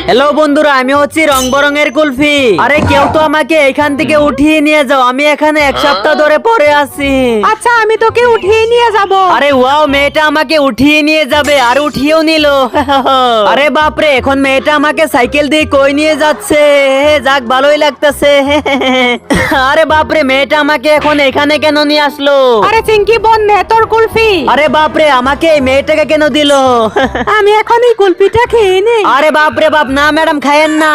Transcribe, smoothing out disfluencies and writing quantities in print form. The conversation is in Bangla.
হ্যালো বন্ধুরা, আমি হচ্ছি রং বরঙের কুলফি। আরে কেউ তো আমাকে এখান থেকে উঠিয়ে নিয়ে যাও, আমি এখানে এক সপ্তাহ ধরে পড়ে আছি। আচ্ছা আমি তোকে উঠিয়ে নিয়ে যাব। আরে ওয়াও, মেয়েটা আমাকে উঠিয়ে নিয়ে যাবে আর উঠিয়েও নিল। আরে বাপরে, এখন মেয়েটা আমাকে সাইকেল দিয়ে কই নিয়ে যাচ্ছে। যাক, ভালোই লাগতেছে। আরে বাপরে, মেয়েটা আমাকে এখন এখানে কেন নিয়ে আসলো? আরে চিঙ্কি বোন নে তোর কুলফি। আরে বাপরে, আমাকে এই মেয়েটাকে কেন দিল? আমি এখন এই কুলফিটা খেয়ে নেই। আরে বাপরে বাপ, না ম্যাডাম, খায়েন না।